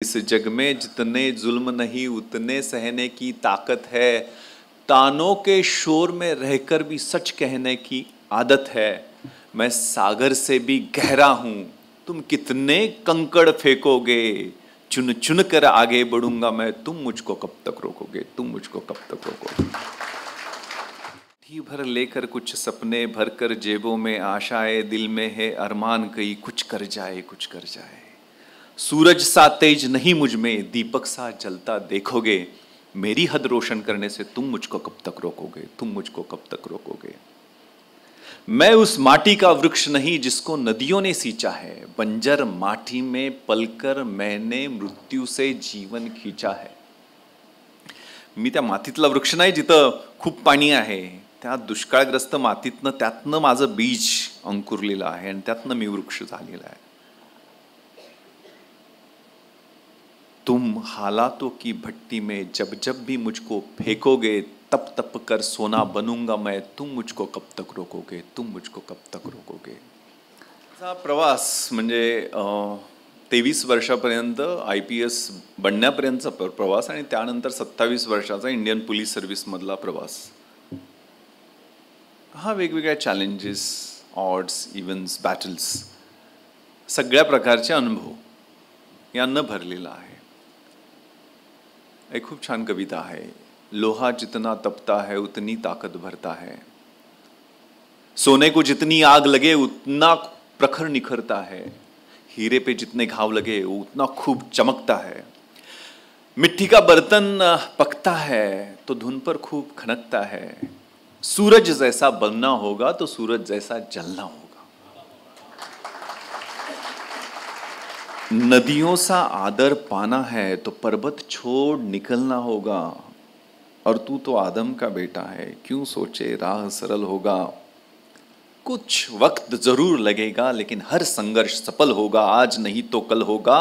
इस जग में जितने जुल्म नहीं उतने सहने की ताकत है, तानों के शोर में रहकर भी सच कहने की आदत है। मैं सागर से भी गहरा हूं, तुम कितने कंकड़ फेंकोगे, चुन चुन कर आगे बढ़ूंगा मैं, तुम मुझको कब तक रोकोगे, तुम मुझको कब तक रोकोगे। मुट्ठी भर लेकर कुछ सपने भर कर जेबों में आशाएं, दिल में है अरमान कहीं कुछ कर जाए, कुछ कर जाए। सूरज सा तेज नहीं मुझ में, दीपक सा जलता देखोगे, मेरी हद रोशन करने से तुम मुझको कब तक रोकोगे, तुम मुझको कब तक रोकोगे। मैं उस माटी का वृक्ष नहीं जिसको नदियों ने सींचा है, बंजर माटी में पलकर मैंने मृत्यू से जीवन खींचा है। मी त्या मातीतला वृक्ष नाही जिथं खूप पाणी आहे, त्या दुष्काळग्रस्त मातीतनं त्यातनं माझं बीज अंकुरलेलं आहे आणि त्यातनं मी वृक्ष झालेला आहे। तुम हालातों की भट्टी में जब जब भी मुझको फेंकोगे, तप तप कर सोना बनूंगा मैं, तुम मुझको कब तक रोकोगे, तुम मुझको कब तक रोकोगे। हा प्रवास म्हणजे 23 वर्षापर्यंत IPS बनण्यापर्यंतचा प्रवास आणि त्यानंतर 27 वर्षाचा इंडियन पोलीस सर्व्हिस मधला प्रवास, हा वेगवेगळ्या चॅलेंजेस, ऑड्स, इव्हेंट्स, बॅटल्स, सगळ्या प्रकारचे अनुभव यांना भरलेला आहे। एक खूप छान कविता है, लोहा जितना तपता है उतनी ताकत भरता है, सोने को जितनी आग लगे उतना प्रखर निखरता है, हीरे पे जितने घाव लगे उतना खूब चमकता है, मिट्टी का बर्तन पकता है तो धुन पर खूब खनकता है, सूरज जैसा बनना होगा तो सूरज जैसा जलना होगा, नदियों सा आदर पाना है तो पर्वत छोड़ निकलना होगा, और तू तो आदम का बेटा है क्यों सोचे राह सरल होगा। कुछ वक्त जरूर लगेगा लेकिन हर संघर्ष सफल होगा, आज नहीं तो कल होगा,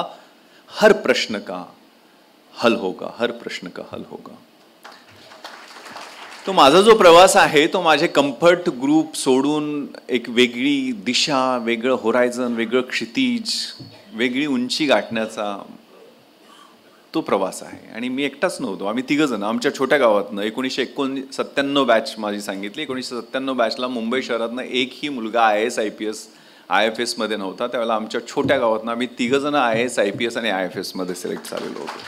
हर प्रश्न का हल होगा, हर प्रश्न का हल होगा। तो माझा जो प्रवास आहे तो माझे कंफर्ट ग्रुप सोडून एक वेगळी दिशा, वेगळं होरायझन, वेगळं क्षितिज, वेगळी उंची गाठण्याचा तो प्रवास आहे। आणि मी एकटाच नव्हतो, आम्ही तिघजण आमच्या छोट्या गावातनं 1997 बॅच माझी सांगितली। 1997 बॅचला मुंबई शहरातनं एकही मुलगा IAS IPS IFS मध्ये नव्हता। त्यावेळेला आमच्या छोट्या गावातनं आम्ही तिघजण IAS IPS आणि IFS मध्ये सिलेक्ट झालेलो होतो।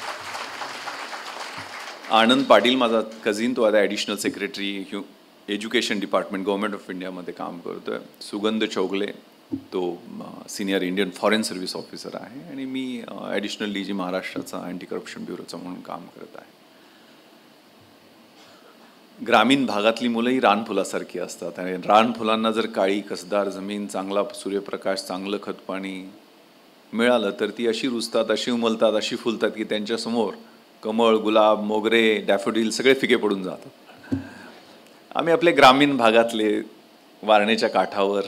आनंद पाटील माझा कझिन, तो आता additional secretary education department government of इंडियामध्ये काम करतोय। सुगंध चौगले तो senior Indian foreign service officer आहे आणि मी ॲडिशनल DG महाराष्ट्राचा अँटी करप्शन ब्युरोचा म्हणून काम करत आहे। ग्रामीण भागातली मुलंही रानफुलासारखी असतात आणि रानफुलांना जर काळी कसदार जमीन, चांगला सूर्यप्रकाश, चांगलं खतपाणी मिळालं तर ती अशी रुजतात, अशी उमलतात, अशी फुलतात की त्यांच्यासमोर कमळ, गुलाब, मोगरे, डॅफोडिल सगळे फिके पडून जातात। आम्ही आपले ग्रामीण भागातले वारणेच्या काठावर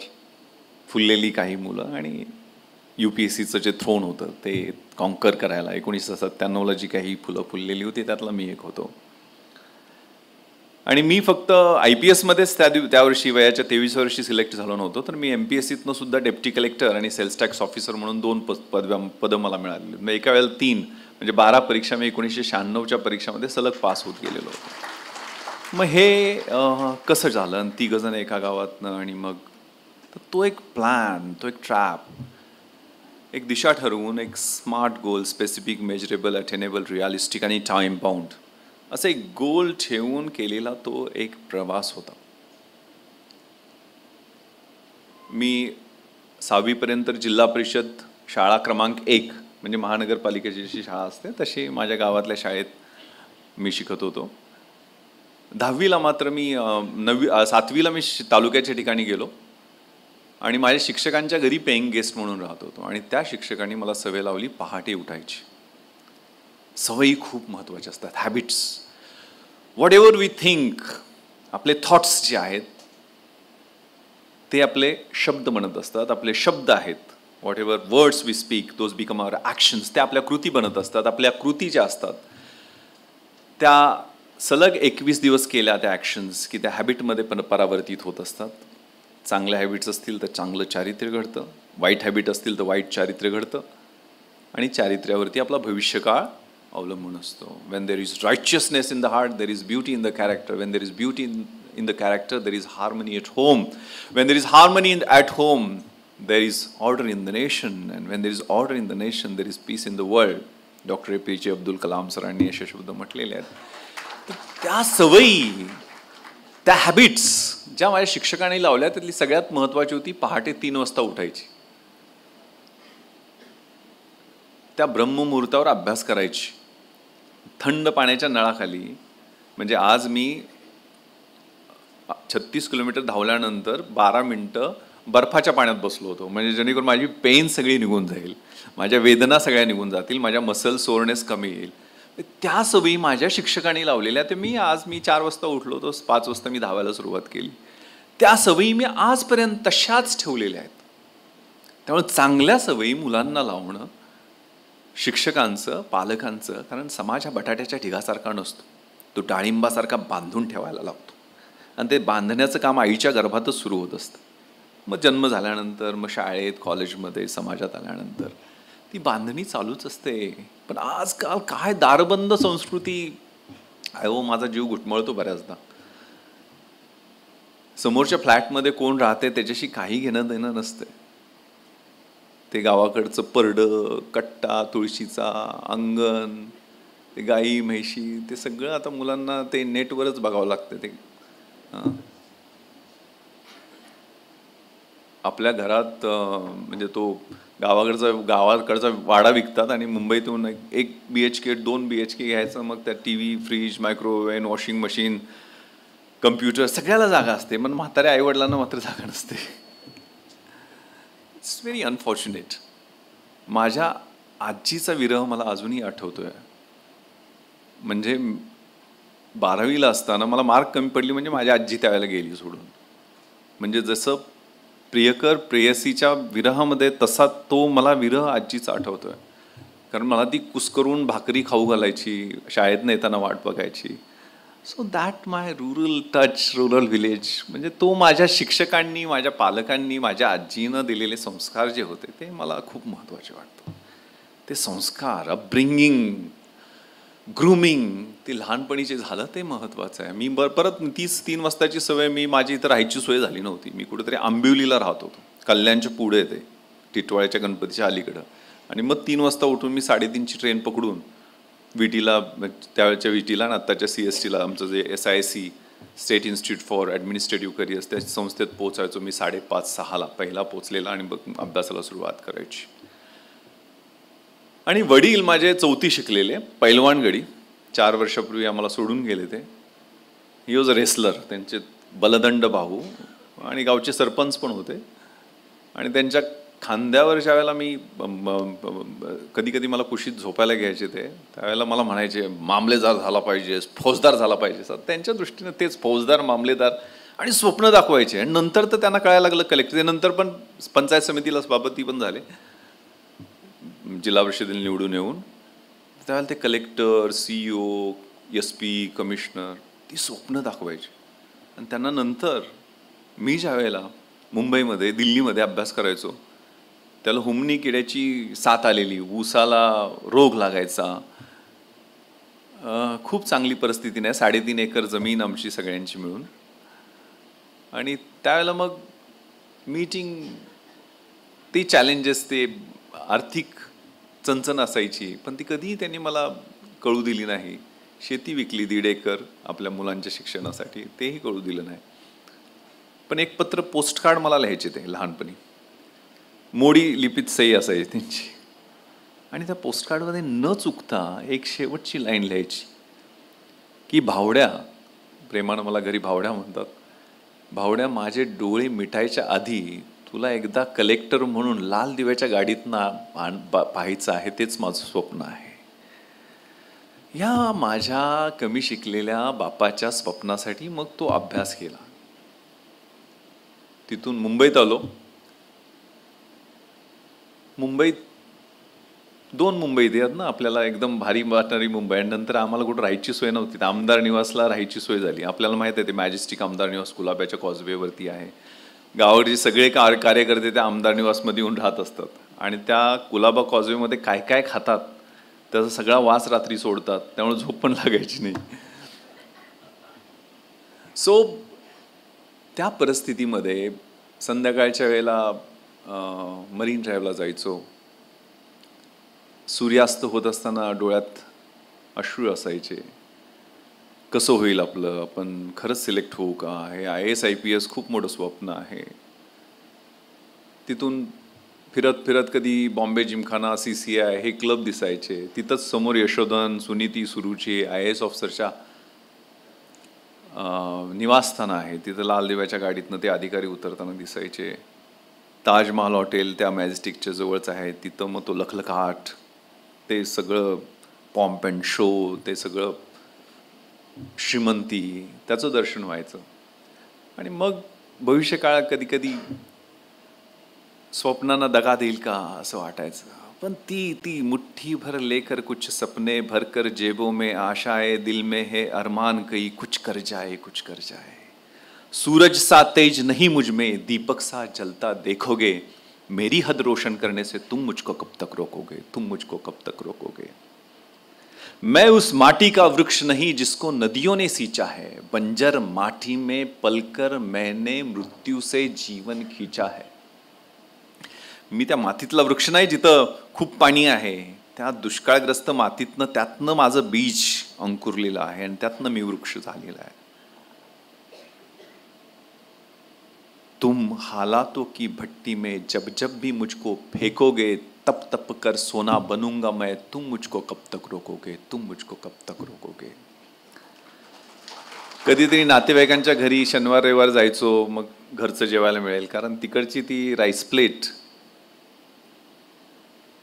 फुललेली काही मुलं आणि UPSCचं जे थ्रोन होतं ते कॉन्कर करायला 1997ला जी काही फुलं फुललेली होती त्यातला मी एक होतो। आणि मी फक्त IPS मध्येच त्या वर्षी वयाच्या 23 वर्षी सिलेक्ट झालो नव्हतो, तर मी MPSCतनं सुद्धा डेप्टी कलेक्टर आणि सेल्स टॅक्स ऑफिसर म्हणून 2 पदं मला मिळालेली। मग एका वेळेला 3 म्हणजे 12 परीक्षा मी 1996च्या परीक्षामध्ये सलग पास होत गेलेलो होतो। मग हे कसं झालं आणि तिघजण एका गावातनं, आणि मग तो एक प्लॅन, तो एक ट्रॅप, एक दिशा ठरवून एक स्मार्ट गोल, स्पेसिफिक, मेजरेबल, अटेनेबल, रिअलिस्टिक आणि टाइम बाउंड असं एक गोल ठेवून केलेला तो एक प्रवास होता। मी 6वी पर्यंत जिल्हा परिषद शाळा क्रमांक 1 म्हणजे महानगरपालिकेची जशी शाळा असते तशी माझ्या गावातल्या शाळेत मी शिकत होतो। 10वीला मात्र मी 7वीला मी तालुक्याच्या ठिकाणी गेलो आणि माझ्या शिक्षकांच्या घरी पेइंग गेस्ट म्हणून राहत होतो आणि त्या शिक्षकांनी मला सवय लावली पहाटे उठायची। सवयी खूप महत्त्वाच्या असतात, habits. What ever we think, आपले थॉट्स जे आहेत ते आपले शब्द बनत असतात, आपले शब्द आहेत, what ever words we speak those become our actions, त्या आपल्या कृती बनत असतात। आपल्या कृती ज्या असतात त्या सलग 21 दिवस केल्या त्या ॲक्शन्स की त्या हॅबिटमध्ये पण परावर्तित होत असतात। चांगल्या हॅबिट्स असतील तर चांगलं चारित्र्य घडतं, वाईट हॅबिट असतील तर वाईट चारित्र्य घडतं। आणि चारित्र्यावरती आपला भविष्यकाळ अवलंबून असतो. When there is righteousness in the heart, there is beauty in the character. When there is beauty in the character, there is harmony at home. When there is harmony at home, there is order in the nation. And when there is order in the nation, there is peace in the world. Doctor APJ Abdul Kalam सरांनी असे शब्द म्हटलेले आहेत. त्या सवयी, त्या habits ज्या माझ्या शिक्षकांनी लावल्या, त्यातली सगळ्यात महत्त्वाची होती पहाटे 3 वाजता उठायची, त्या ब्रह्ममुहूर्तावर अभ्यास करायची, थंड पाण्याच्या नळाखाली. म्हणजे आज मी 36 किलोमीटर धावल्यानंतर 12 मिनटं बर्फाच्या पाण्यात बसलो होतो, म्हणजे जेणेकरून माझी पेन सगळी निघून जाईल, माझ्या वेदना सगळ्या निघून जातील, माझ्या मसल सोरनेस कमी येईल. त्या सवयी माझ्या शिक्षकांनी लावलेल्या. ते मी 4 वाजता उठलो होतो, 5 वाजता मी धावायला सुरुवात केली. त्या सवयी मी आजपर्यंत तशाच ठेवलेल्या आहेत. त्यामुळे चांगल्या सवयी मुलांना लावणं शिक्षकांचं, पालकांचं, कारण समाज हा बटाट्याच्या ढिगासारखा नसतो, तो डाळिंबासारखा बांधून ठेवायला लागतो. आणि ते बांधण्याचं काम आईच्या गर्भातच सुरू होत असतं. मग जन्म झाल्यानंतर, मग शाळेत, कॉलेजमध्ये, समाजात आल्यानंतर ती बांधणी चालूच असते. पण आजकाल काय दारबंद संस्कृती आहे हो, माझा जीव घुटमळतो बऱ्याचदा. समोरच्या फ्लॅटमध्ये कोण राहते त्याच्याशी काही घेणं देणं नसते. ते गावाकडचं परडं, कट्टा, तुळशीचा, अंगण, ते गाई म्हैशी, ते सगळं आता मुलांना ते नेटवरच बघावं लागतं. ते आपल्या घरात म्हणजे तो गावाकडचा वाडा विकतात आणि मुंबईतून 1 BHK 2 BHK घ्यायचं. मग त्या TV, fridge, microwave, washing machine, computer, सगळ्याला जागा असते. पण म्हाताऱ्या आईवडिलांना मात्र जागा नसते. It's very unfortunate. माझ्या आजीचा विरह मला अजूनही आठवतोय. म्हणजे 12वीला असताना मला मार्क कमी पडली, म्हणजे माझी आजी त्यावेळेला गेली सोडून. म्हणजे जसं प्रियकर प्रेयसीच्या विरहामध्ये, तसा तो मला विरह आजीचा आठवतोय. कारण मला ती कुस्करून भाकरी खाऊ घालायची, शाळेतनं येताना वाट बघायची. So that my rural touch, rural village. म्हणजे तो माझ्या शिक्षकांनी, माझ्या पालकांनी, माझ्या आजीनं दिलेले संस्कार जे होते ते मला खूप महत्त्वाचे वाटतं. ते संस्कार, अपब्रिंगिंग, ग्रूमिंग, ते लहानपणी जे झालं ते महत्त्वाचं आहे. मी परत 3 वाजताची सवय, माझी इथं राहायची सोय झाली नव्हती. मी कुठेतरी आंबिवलीला राहत होतो, कल्याणच्या पुढे, ते टिटवाळ्याच्या गणपतीच्या अलीकडं. आणि मग 3 वाजता उठून मी 3:30ची ट्रेन पकडून विटीला, त्यावेळेच्या विटीला आणि आत्ताच्या CSTला, आमचं जे SIC state institute for administrative careers, त्या संस्थेत पोचायचो मी 5:30-6ला पहिला पोचलेला. आणि मग अभ्यासाला सुरुवात करायची. आणि वडील माझे 4थी शिकलेले, पैलवानगडी, 4 वर्षापूर्वी आम्हाला सोडून गेले. ते ही वॉज अ रेसलर. त्यांचे बलदंड भाऊ आणि गावचे सरपंच पण होते. आणि त्यांच्या खांद्यावर ज्या वेळेला मी कधी कधी मला कुशीत झोपायला घ्यायचे, ते त्यावेळेला मला म्हणायचे, मामलेदार झाला पाहिजेस, फौजदार झाला पाहिजेस. त्यांच्या दृष्टीने तेच फौजदार, मामलेदार आणि स्वप्न दाखवायचे. आणि नंतर तर त्यांना कळायला लागलं कलेक्टर. ते नंतर पण पंचायत समितीला सभापती पण झाले, जिल्हा परिषदेला निवडून येऊन. त्यावेळेला ते कलेक्टर, CEO, SP, कमिशनर, ती स्वप्न दाखवायची. आणि त्यांना नंतर मी ज्या वेळेला मुंबईमध्ये, दिल्लीमध्ये अभ्यास करायचो, त्याला हुमणी किड्याची साथ आलेली, ऊसाला रोग लागायचा, खूप चांगली परिस्थिती नाही, 3.5 एकर जमीन आमची सगळ्यांची मिळून. आणि त्यावेळेला मग मीटिंग, ती चॅलेंजेस, ते आर्थिक चणचण असायची, पण ती कधीही त्यांनी मला कळू दिली नाही. शेती विकली 1.5 एकर आपल्या मुलांच्या शिक्षणासाठी, तेही कळू दिलं नाही. पण एक पत्र, पोस्टकार्ड मला लिहायचे ते लहानपणी, मोडी लिपीत सही असायची त्यांची. आणि त्या पोस्टकार्डमध्ये न चुकता एक शेवटची लाईन लिहायची की, भावड्या, प्रेमानं मला घरी भावड्या म्हणतात, भावड्या, माझे डोळे मिटायच्या आधी तुला एकदा कलेक्टर म्हणून लाल दिव्याच्या गाडीतनं पाहायचं आहे, तेच माझं स्वप्न आहे. या माझ्या कमी शिकलेल्या बापाच्या स्वप्नासाठी मग तो अभ्यास केला. तिथून मुंबईत आलो. मुंबईत 2 मुंबईत आहेत ना आपल्याला, एकदम भारी वाटणारी मुंबई. आणि नंतर आम्हाला कुठं राहायची सोय नव्हती, तर आमदार निवासला राहायची सोय झाली. आपल्याला माहिती आहे ते मॅजेस्टिक आमदार निवास गुलाब्याच्या कॉजवेवरती आहे. गावाकडचे सगळे कार्यकर्ते त्या आमदार निवासमध्ये येऊन राहत असतात. आणि त्या कुलाबा कॉजवेमध्ये काय काय खातात त्याचा सगळा वास रात्री सोडतात, त्यामुळे झोप पण लागायची नाही. सो त्या परिस्थितीमध्ये संध्याकाळच्या वेळेला मरीन ड्राईव्हला जायचो. सूर्यास्त होत असताना डोळ्यात अश्रू असायचे. कसं होईल आपलं, आपण खरंच सिलेक्ट होऊ का, हे IAS IPS खूप मोठं स्वप्न आहे. तिथून फिरत फिरत कधी बॉम्बे जिमखाना, CCI हे क्लब दिसायचे. तिथंच समोर यशोधन, सुनीती, सुरुची IAS ऑफिसरच्या निवासस्थान आहे. तिथं लाल दिव्याच्या गाडीतनं ते अधिकारी उतरताना दिसायचे. ताजमहाल हॉटेल त्या मॅजेस्टिकच्या जवळच आहे, तिथं मग तो लखलखाट, ते सगळं पॉम्प अँड शो, ते सगळं श्रीमंती, त्याचं दर्शन व्हायचं. आणि मग भविष्यकाळात कधी कधी स्वप्नांना दगा देईल का असं वाटायचं. पण ती मुट्ठी भर लेकर कुछ सपने भर कर जेबों में आशाएं दिल में है अरमान कहीं कुछ कर जाए कुछ कर जाए. सूरज सा तेज नहीं मुझ में दीपक सा जलता देखोगे, मेरी हद रोशन करने से तुम मुझको कब तक रोकोगे, तुम मुझको कब तक रोकोगे. मैं उस माटी का वृक्ष नहीं जिसको नदियों ने सींचा है, बंजर माटी में पलकर मैंने मृत्यू से जीवन खींचा है. मी त्या मातीतला वृक्ष नाही जिथं खूप पाणी आहे, त्या दुष्काळग्रस्त मातीतनं, त्यातनं माझं बीज अंकुरलेलं आहे आणि त्यातनं मी वृक्ष झालेला आहे. तुम हालातों की भट्टी में जब जब भी मुझको फेंकोगे, तप तप कर सोना बनूंगा मैं, तुम मुझको कब तक रोकोगे, तुम मुझको कब तक रोकोगे. कधीतरी नातेवाईकांच्या घरी शनिवार रविवार जायचो, मग घरचं जेवायला मिळेल, कारण तिकडची ती राईस प्लेट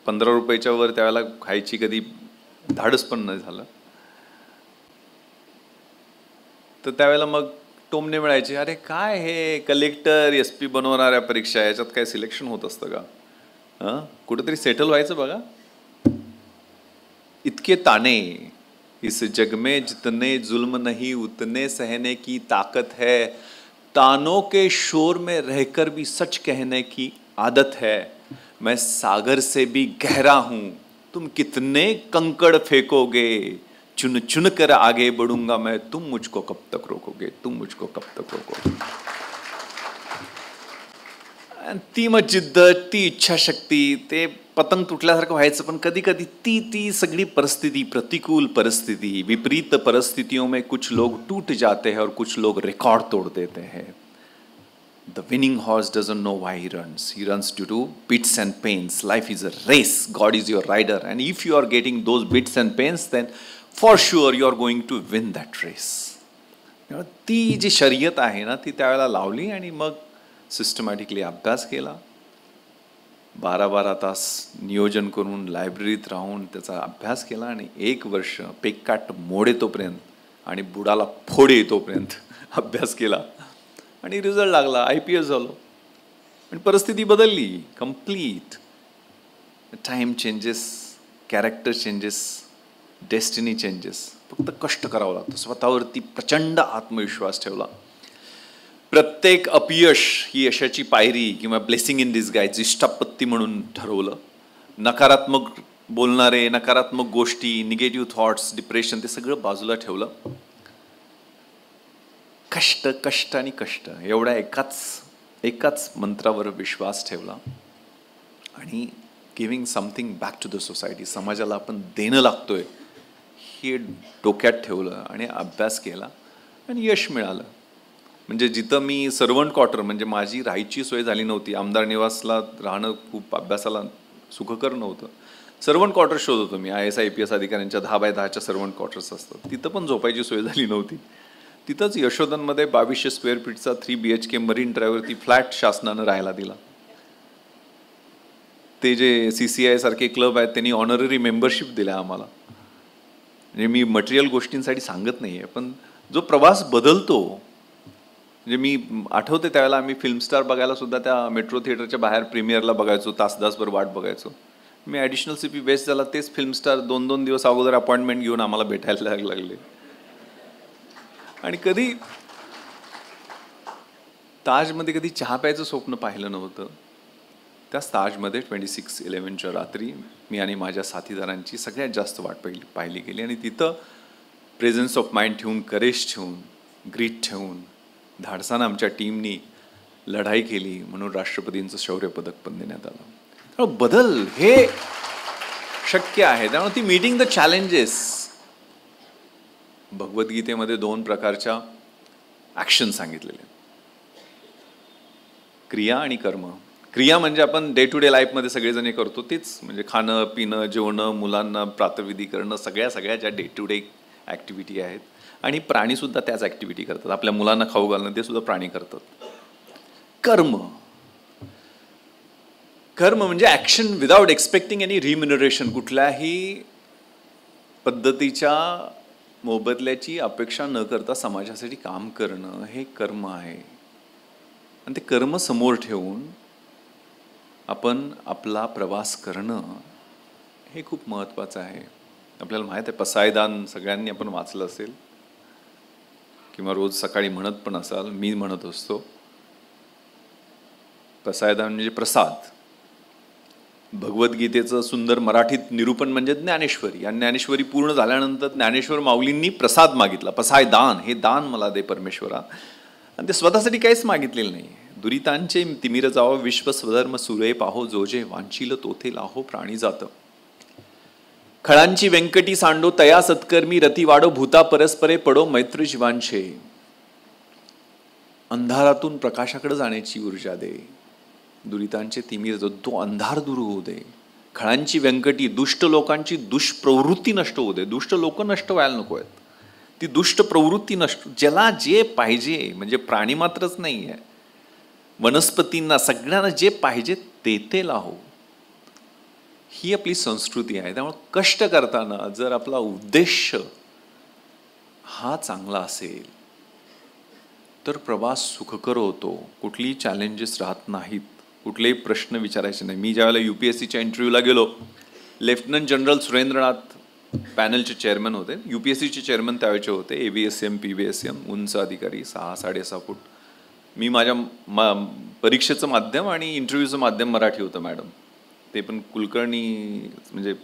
15 रुपयाच्या वर त्यावेळेला खायची कधी धाडस पण नाही झालं. तर त्यावेळेला मग टोमणे मिळायचे, अरे काय हे कलेक्टर SP बनवणाऱ्या परीक्षा, याच्यात काय सिलेक्शन होत असतं का, हां कुठेतरी सेटल व्हायचं बघा. इतके ताने इस जग में जितने जुल्म नहीं उतने सहने की ताकत है, तानों के शोर में रहकर भी सच कहने की आदत है. मैं सागर से भी गहरा हूं, तुम कितने कंकड़ फेंकोगे, चुन चुन कर आगे बढ़ूंगा मैं, तुम मुझको कब तक रोकोगे, तुम मुझको कब तक रोकोगे. ती मग जिद्द, ती इच्छाशक्ती, ते पतंग तुटल्यासारखं व्हायचं. पण कधी कधी ती सगळी परिस्थिती, प्रतिकूल परिस्थिती, विपरीत परिस्थितियों में कुछ लोग टूट जाते हैं और कुछ लोग रिकॉर्ड तोड़ देते हैं. The winning horse doesn't know why he runs. He runs due to bits and pains. Life is a race. God is your rider. And if you are getting those bits and pains, then for sure you are going to win that race. ती जी शर्यत आहे ना, ती त्यावेळेला लावली आणि मग systematically अभ्यास केला. 12-12 तास नियोजन करून लायब्ररीत राहून त्याचा अभ्यास केला आणि 1 वर्ष पेकाट मोडे तोपर्यंत आणि बुडाला फोडे येतोपर्यंत अभ्यास केला आणि रिझल्ट लागला, IPS झालो. पण परिस्थिती बदलली complete. Time changes, character changes, destiny changes. फक्त कष्ट करावं लागतं, स्वतःवरती प्रचंड आत्मविश्वास ठेवला. प्रत्येक अपयश ही यशाची पायरी किंवा ब्लेसिंग इन डिस्गाइज, इष्टापत्ती म्हणून ठरवलं. नकारात्मक बोलणारे, नकारात्मक गोष्टी, निगेटिव्ह थॉट्स, डिप्रेशन, ते सगळं बाजूला ठेवलं. कष्ट कष्ट आणि कष्ट एवढ्या एकाच मंत्रावर विश्वास ठेवला आणि giving something back to the society, समाजाला आपण देणं लागतोय हे डोक्यात ठेवलं आणि अभ्यास केला आणि यश मिळालं. म्हणजे जिथं मी सर्वंट क्वार्टर, म्हणजे माझी राहायची सोय झाली नव्हती, आमदार निवासला राहणं खूप अभ्यासाला सुखकर नव्हतं. सर्वंट क्वार्टर शोधत होतो मी. IAS IPS अधिकाऱ्यांच्या 10x10च्या सर्वंट क्वार्टर्स असतात, तिथं पण झोपायची सोय झाली नव्हती. तिथंच यशोधनमध्ये 2200 स्क्वेअर फीटचा 3 BHK मरीन ड्राईव्हवरती फ्लॅट शासनानं राहायला दिला. ते जे CCI सारखे क्लब आहेत त्यांनी ऑनररी मेंबरशिप दिल्या आम्हाला. म्हणजे मी मटेरियल गोष्टींसाठी सांगत नाही आहे, पण जो प्रवास बदलतो, म्हणजे मी आठवते त्यावेळेला आम्ही फिल्मस्टार बघायला सुद्धा त्या मेट्रो थिएटरच्या बाहेर प्रीमियरला बघायचो, तासभर वाट बघायचो. मी ॲडिशनल CP बेस्ट झाला, तेच फिल्मस्टार 2-2 दिवस अगोदर अपॉइंटमेंट घेऊन आम्हाला भेटायला लागले. आणि कधी ताजमध्ये कधी चहा प्यायचं स्वप्न पाहिलं नव्हतं. त्याच ताजमध्ये 26/11च्या रात्री मी आणि माझ्या साथीदारांची सगळ्यात जास्त वाट पाहिली गेली. आणि तिथं प्रेझन्स ऑफ माइंड ठेवून, करेज ठेवून, ग्रीट ठेवून धाडसानं आमच्या टीमनी लढाई केली, म्हणून राष्ट्रपतींचं शौर्य पदक पण देण्यात आलं. त्यामुळे बदल हे शक्य आहे. त्यामुळे ती मीटिंग द चॅलेंजेस, भगवद्गीतेमध्ये 2 प्रकारच्या ॲक्शन सांगितलेले, क्रिया आणि कर्म. क्रिया म्हणजे आपण डे टू डे लाईफमध्ये सगळेजण हे करतो तेच, म्हणजे खाणं पिणं, जेवणं, मुलांना प्रातःविधी करणं, सगळ्या ज्या डे टू डे ॲक्टिव्हिटी आहेत. आणि प्राणीसुद्धा त्याच ॲक्टिव्हिटी करतात. आपल्या मुलांना खाऊ घालणं ते सुद्धा प्राणी करतात. कर्म, कर्म म्हणजे ॲक्शन विदाउट एक्सपेक्टिंग एनी रिम्युनरेशन. कुठल्याही पद्धतीच्या मोबदल्याची अपेक्षा न करता समाजासाठी काम करणं हे कर्म आहे. आणि ते कर्म समोर ठेवून आपण आपला प्रवास करणं हे खूप महत्त्वाचं आहे. आपल्याला माहीत आहे, पसायदान सगळ्यांनी आपण वाचलं असेल किंवा रोज सकाळी म्हणत पण असाल, मी म्हणत असतो. पसायदान म्हणजे प्रसाद. भगवद्गीतेचं सुंदर मराठीत निरूपण म्हणजे ज्ञानेश्वरी. आणि ज्ञानेश्वरी पूर्ण झाल्यानंतर ज्ञानेश्वर माऊलींनी प्रसाद मागितला, पसायदान, हे दान मला दे परमेश्वरा. आणि ते स्वतःसाठी काहीच मागितलेलं नाही. दुरितांचे तिमिर जावं, विश्व स्वधर्म सुरे पाहो, जोजे वांछील तोथे लाहो प्राणी जात. खळांची व्यंकटी सांडो, तया सत्कर्मी रती वाडो, भूता परस्परे पडो मैत्र जीवांचे. अंधारातून प्रकाशाकडे जाण्याची ऊर्जा दे. दुरितांचे तिमिर जो, तो अंधार दूर होऊ दे. खळांची व्यंकटी, दुष्ट लोकांची दुष्प्रवृत्ती नष्ट होऊ दे. दुष्ट लोक नष्ट व्हायला नको आहेत. ती दुष्ट प्रवृत्ती नष्ट, ज्याला जे पाहिजे, म्हणजे प्राणी मात्रच नाही आहे, वनस्पतींना सगळ्यांना जे पाहिजे ते लाहो, ही आपली संस्कृती आहे. त्यामुळे कष्ट करताना जर आपला उद्देश हा चांगला असेल तर प्रवास सुखकर होतो. कुठलीही चॅलेंजेस राहत नाहीत, कुठलेही प्रश्न विचारायचे नाही. मी ज्यावेळेला UPSCच्या इंटरव्ह्यूला गेलो, लेफ्टनंट जनरल सुरेंद्रनाथ पॅनलचे चेअरमन होते. UPSCचे चेअरमन त्यावेळेचे होते. AVSM PVSM, उंच अधिकारी, 6-6.5 फूट. मी माझ्या परीक्षेचं माध्यम आणि इंटरव्ह्यूचं माध्यम मराठी होतं मॅडम. ते पण कुलकर्णी, म्हणजे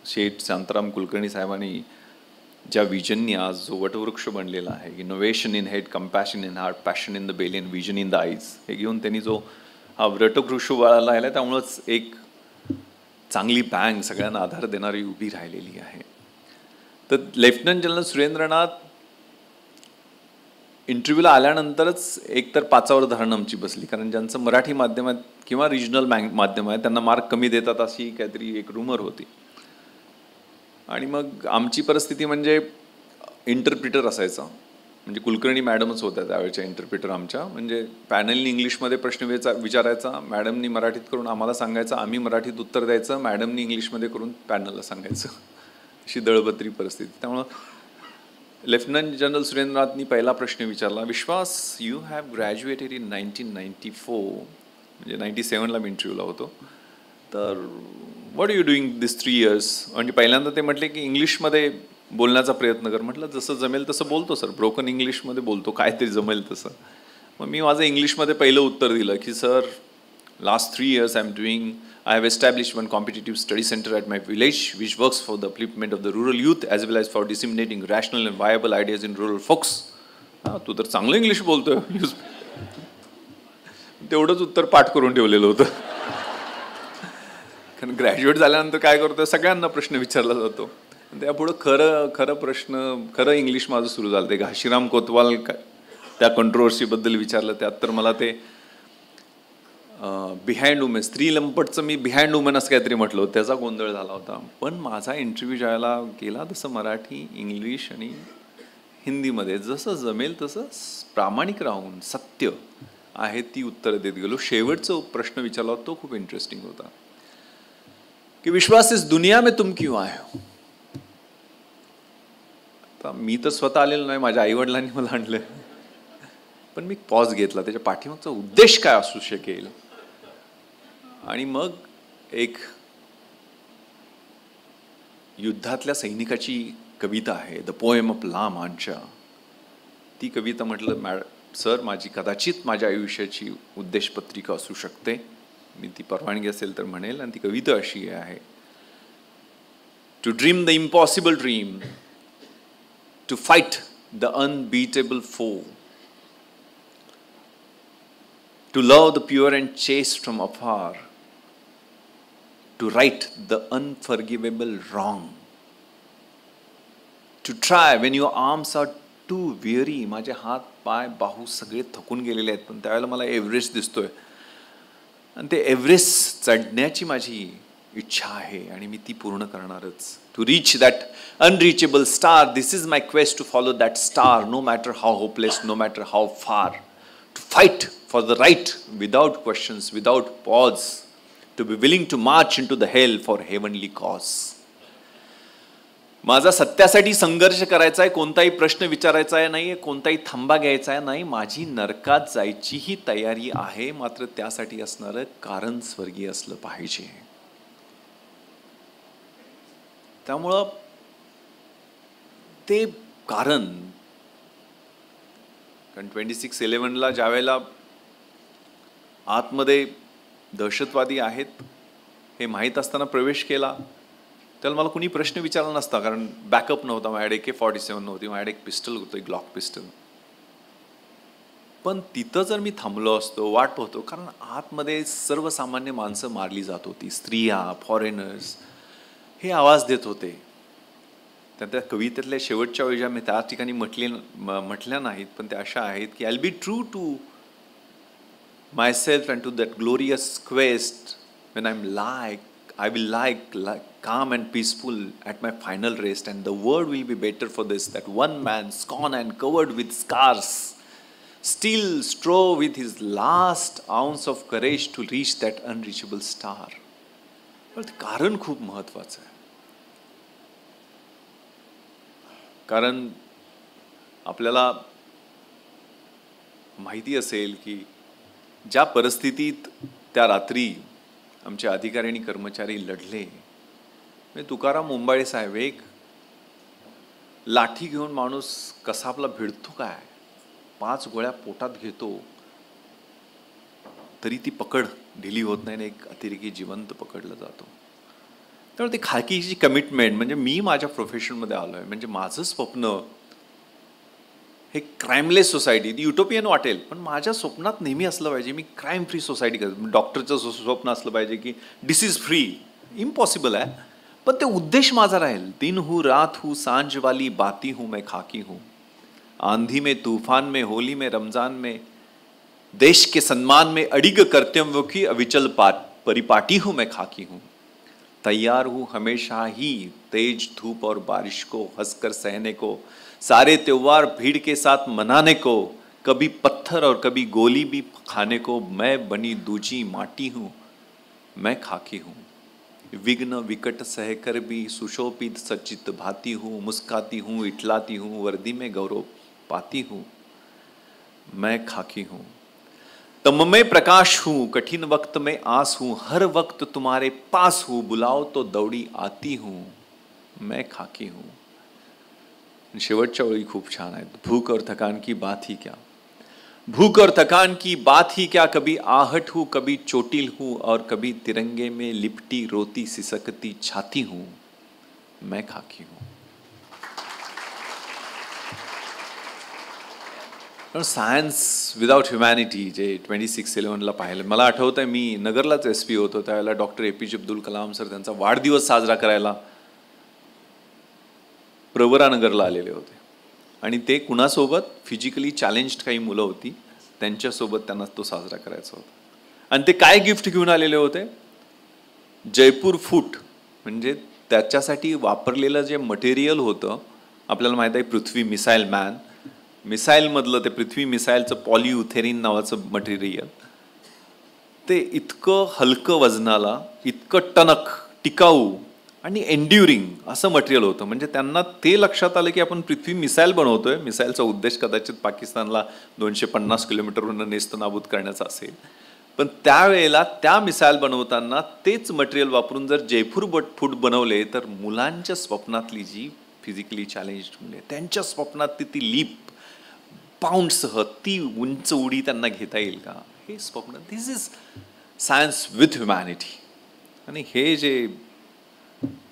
शेठ शांताराम कुलकर्णी साहेबांनी ज्या विजननी आज जो वटवृक्ष बनलेला आहे, innovation in head, compassion in heart, passion in the belly and vision in the eyes, हे घेऊन त्यांनी जो हा वटवृक्ष उभारला आहे, त्यामुळंच एक चांगली बँक सगळ्यांना आधार देणारी उभी राहिलेली आहे. तर लेफ्टनंट जनरल सुरेंद्रनाथ इंटरव्ह्यूला आल्यानंतरच एकतर 5वर धरण आमची बसली, कारण ज्यांचं मराठी माध्यमात किंवा रिजनल माध्यम आहे त्यांना मार्क कमी देतात अशी काहीतरी एक रूमर होती. आणि मग आमची परिस्थिती म्हणजे इंटरप्रिटर असायचा, म्हणजे कुलकर्णी मॅडमच होत्या त्यावेळेच्या इंटरप्रिटर आमच्या. म्हणजे पॅनलनी इंग्लिशमध्ये प्रश्न विचारायचा, मॅडमनी मराठीत करून आम्हाला सांगायचं, आम्ही मराठीत उत्तर द्यायचं, मॅडमनी इंग्लिशमध्ये करून पॅनलला सांगायचं. अशी दळबद्री परिस्थिती. त्यामुळं लेफ्टनंट जनरल सुरेंद्रनाथनी पहिला प्रश्न विचारला, विश्वास, यू हॅव ग्रॅज्युएटेड इन 1994, म्हणजे 97ला मी इंटरव्ह्यूला होतो, तर what R you doing this 3 years? म्हणजे पहिल्यांदा ते म्हटले की इंग्लिशमध्ये बोलण्याचा प्रयत्न कर. म्हटलं जसं जमेल तसं बोलतो सर, ब्रोकन इंग्लिशमध्ये बोलतो, काय तरी जमेल तसं. मग मी माझं इंग्लिशमध्ये पहिलं उत्तर दिलं की sir, last 3 years I have established one competitive study center at my village which works for the upliftment of the rural youth as well as for disseminating rational and viable ideas in rural folks. तू तर चांगलं English बोलतोय. तेवढंच उत्तर पाठ करून ठेवलेलं होतं. कारण ग्रॅज्युएट झाल्यानंतर काय करतोय, सगळ्यांना प्रश्न विचारला जातो. त्यापुढं खरं इंग्लिश माझं सुरू झालं. ते घाशीराम कोतवाल त्या कंट्रोवर्सीबद्दल विचारलं, त्यात तर मला ते बिहाइंड वुमेन, स्त्री लंपटचं मी बिहाइंड वुमेन असं काहीतरी म्हटलं, त्याचा गोंधळ झाला होता. पण माझा इंटरव्ह्यू ज्यावेळेला गेला तसं मराठी, इंग्लिश आणि हिंदीमध्ये जसं जमेल तसं प्रामाणिक राहून सत्य आहे ती उत्तरं देत गेलो. शेवटचा प्रश्न विचारला तो खूप इंटरेस्टिंग होता की विश्वास, इस दुनिया में तुम क्यों आए हो? आता मी तर स्वतः आलेलो नाही, माझ्या आईवडिलांनी मला आणलं. पण मी पॉज घेतला, त्याच्या पाठीमागचा उद्देश काय असू शकेल. आणि मग एक युद्धातल्या सैनिकाची कविता आहे, द पोएम ऑफ ला मांचा. ती कविता म्हटलं, सर, माझी कदाचित माझ्या आयुष्याची उद्देशपत्रिका असू शकते. मी ती परवानगी असेल तर म्हणेल. आणि ती कविता अशी आहे, to dream the impossible dream, to fight the unbeatable फो, to love the pure and chaste from afar, to right the unforgivable wrong, to try when your arms are too weary. माझे हात पाय बाहू सगळे थकून गेलेले आहेत, पण त्यावेळेला मला एव्हरेस्ट दिसतोय आणि ते एव्हरेस्ट चढण्याची माझी इच्छा आहे आणि मी ती पूर्ण करणारच. To reach that unreachable star, this is my quest, to follow that star no matter how hopeless, no matter how फार, to fight for the right without questions, without pause, to be willing to march into the hell for heavenly cause. माझा सत्यासाठी संघर्ष करायचा आहे, कोणताही प्रश्न विचारायचा आहे नाही, कोणताही थांबा घ्यायचा आहे नाही, माझी नरकात जायचीही तयारी आहे, मात्र त्यासाठी असणारं कारण स्वर्गीय असलं पाहिजे. त्यामुळं ते कारण, कारण 26/11 ज्या वेळेला आतमध्ये दहशतवादी आहेत हे माहीत असताना प्रवेश केला, त्याला मला कुणी प्रश्न विचारला नसता, कारण बॅकअप नव्हता माझ्याकडे, AK-47 नव्हती, माझ्याकडे एक पिस्टल होतं, एक ग्लॉक पिस्टल. पण तिथं जर मी थांबलो असतो, वाट पाहतो, कारण आतमध्ये सर्वसामान्य माणसं मारली जात होती, स्त्रिया, फॉरेनर्स हे आवाज देत होते. त्या कवितेतल्या शेवटच्या वेळी मी त्या ठिकाणी म्हटल्या नाहीत, पण त्या अशा आहेत की, I be true to myself and to that glorious quest Wien I will lie calm and peaceful at my final rest, and the world will be better for this, that one man scorned and covered with scars still strove with his last ounce of courage to reach that unreachable star. कारण खूप महत्वाचं आहे. कारण आपल्याला माहिती असेल की ज्या परिस्थितीत त्या रात्री आमचे अधिकारी आणि कर्मचारी लढले, तुकाराम मुंबाळे साहेब, एक लाठी घेऊन माणूस कसा आपला भिडतो काय, 5 गोळ्या पोटात घेतो तरी ती पकड ढिली होत नाही, एक अतिरेकी जिवंत पकडला जातो. त्यामुळे ती खाकीची कमिटमेंट, म्हणजे मी माझ्या प्रोफेशनमध्ये आलो आहे, म्हणजे माझं स्वप्न हे क्राईमलेस सोसायटी, युटोपियन वाटेल, पण माझ्या स्वप्नात नेहमी असलं पाहिजे मी क्राईम फ्री सोसायटी करतो. डॉक्टरचं स्वप्न असलं पाहिजे की डिसीज फ्री, इम्पॉसिबल आहे, पण ते उद्देश माझा राहील. दिन हूँ रात हूँ सांझ वाली बाती हूँ मैं खाकी हूँ, आंधी में तूफान में होली में रमजान में, देश के सम्मान में अडिग कर्तव्यों की अविचल परिपाटी हूँ मैं खाकी हूँ, तैयार हूँ हमेशा ही तेज धूप और बारिश को हंसकर सहने को, सारे त्योहार भीड़ के साथ मनाने को, कभी पत्थर और कभी गोली भी खाने को, मैं बनी दूजी माटी हूँ मैं खाकी हूँ, विघ्न विकट सहकर भी सुशोभित सचित भाती हूँ, मुस्काती हूँ इठलाती हूँ, वर्दी में गौरव पाती हूँ मैं खाकी हूँ, तम में प्रकाश हूँ कठिन वक्त में आस हूँ, हर वक्त तुम्हारे पास हूँ, बुलाओ तो दौड़ी आती हूँ मैं खाकी हूँ. शेवटच्या ओळी खूप छान आहेत. भूख और थकान की बात ही क्या, भूख और थकान की बात ही क्या, कभी आहट हूँ कभी चोटिल हूँ, और कभी तिरंगे में लिपटी रोती सिसकती छाती हूँ मैं खाकी हूँ. सायन्स विदाउट ह्युमॅनिटी जे 26/11 पाहिलं, मला आठवतं आहे मी नगरलाच SP होतो त्यावेळेला doctor APJ Abdul Kalam sir त्यांचा वाढदिवस साजरा करायला प्रवरानगरला आलेले होते, आणि ते कुणासोबत, फिजिकली चॅलेंज्ड काही मुलं होती त्यांच्यासोबत त्यांना तो साजरा करायचा होता. आणि ते काय गिफ्ट घेऊन आलेले होते, जयपूर फूट, म्हणजे त्याच्यासाठी वापरलेलं जे मटेरियल होतं, आपल्याला माहीत आहे पृथ्वी मिसाईल मॅन, मिसाईलमधलं ते पृथ्वी मिसाईलचं पॉलियुथेरिन नावाचं मटेरियल, ते इतकं हलकं वजनाला, इतकं टणक, टिकाऊ आणि एन्ड्युरिंग असं मटेरियल होतं. म्हणजे त्यांना ते लक्षात आलं की आपण पृथ्वी मिसाईल बनवतोय, मिसाईलचा उद्देश कदाचित पाकिस्तानला 250 किलोमीटरवरून नेस्तनाबूत करण्याचा असेल, पण त्यावेळेला त्या मिसाईल बनवताना तेच मटेरियल वापरून जर जयपूर फूट बनवले तर मुलांच्या स्वप्नातली जी फिजिकली चॅलेंज्ड मुले, त्यांच्या स्वप्नात ती लीप पाऊंडसह ती उंच उडी त्यांना घेता येईल का, हे स्वप्न. दिस इज सायन्स विथ ह्युमॅनिटी. आणि हे जे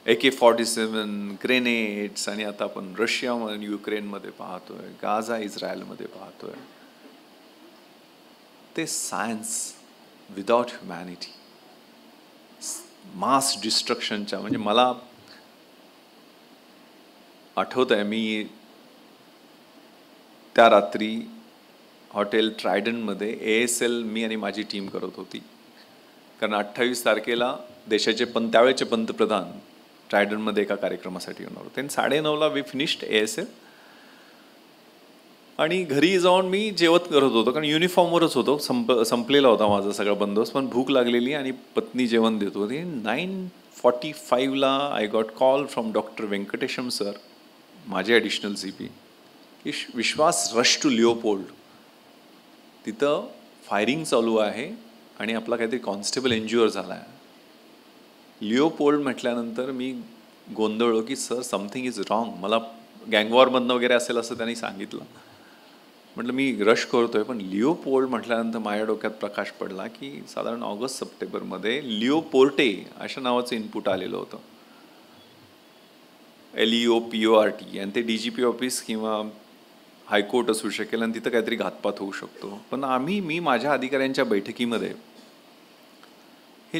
AK-47 ग्रेनेड्स आणि आता आपण रशियामध्ये युक्रेनमध्ये पाहतोय, गाझा इस्रायलमध्ये पाहतोय, ते सायन्स विदाउट ह्युमॅनिटी, मास डिस्ट्रक्शनच्या. म्हणजे मला आठवत आहे, मी त्या रात्री हॉटेल ट्रायडनमध्ये ASL मी आणि माझी टीम करत होती, कारण 28 तारखेला देशाचे त्यावेळेचे पंतप्रधान ट्रायडनमध्ये एका कार्यक्रमासाठी येणार होते. 9:30ला वी फिनिश्ड ASL. आणि घरी जाऊन मी जेवत करत होतो, कारण युनिफॉर्मवरच होतो, संपलेला होता माझा सगळा बंदोबस्त, पण भूक लागलेली आणि पत्नी जेवण देत होती. 9:45ला I got call from doctor Venkatesham sir, माझे ॲडिशनल CP, की विश्वास रश टू लिओपोल्ड, तिथं फायरिंग चालू आहे आणि आपला काहीतरी कॉन्स्टेबल इंज्युअर झाला आहे. लिओपोल्ड म्हटल्यानंतर मी गोंधळलो की सर समथिंग इज रॉंग. मला गँगवॉरमधनं वगैरे असेल असं त्यांनी सांगितलं. म्हटलं मी रश करतोय, पण लिओपोल्ड म्हटल्यानंतर माझ्या डोक्यात प्रकाश पडला की साधारण ऑगस्ट-सप्टेंबरमध्ये लिओपोर्टे अशा नावाचं इनपुट आलेलं होतं, LEOPORT, आणि ते DGP ऑफिस किंवा हायकोर्ट असू शकेल आणि तिथं काहीतरी घातपात होऊ शकतो. पण मी माझ्या अधिकाऱ्यांच्या बैठकीमध्ये हे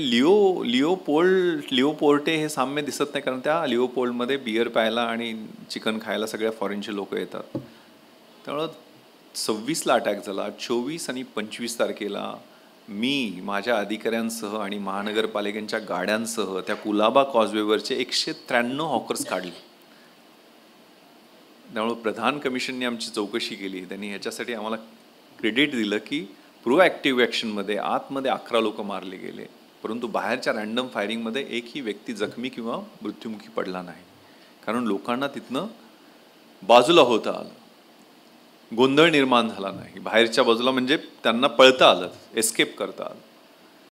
लिओपोर्टे हे साम्य दिसत नाही, कारण त्या लिओपोल्डमध्ये बियर प्यायला आणि चिकन खायला सगळ्या फॉरेनचे लोक येतात. त्यामुळं 26ला अटॅक झाला. 24 आणि 25 तारखेला मी माझ्या अधिकाऱ्यांसह आणि महानगरपालिकेच्या गाड्यांसह त्या कुलाबा कॉजवेवरचे 193 हॉकर्स काढले. त्यामुळे प्रधान कमिशनने आमची चौकशी केली. त्यांनी ह्याच्यासाठी आम्हाला क्रेडिट दिलं की प्रोॲक्टिव्ह ॲक्शनमध्ये आतमध्ये 11 लोक मारले गेले, परंतु बाहेरच्या रँडम फायरिंगमध्ये एकही व्यक्ती जखमी किंवा मृत्युमुखी पडला नाही, कारण लोकांना तिथनं बाजूला होता आलं, गोंधळ निर्माण झाला नाही. बाहेरच्या बाजूला म्हणजे त्यांना पळता आलं, एस्केप करता आलं.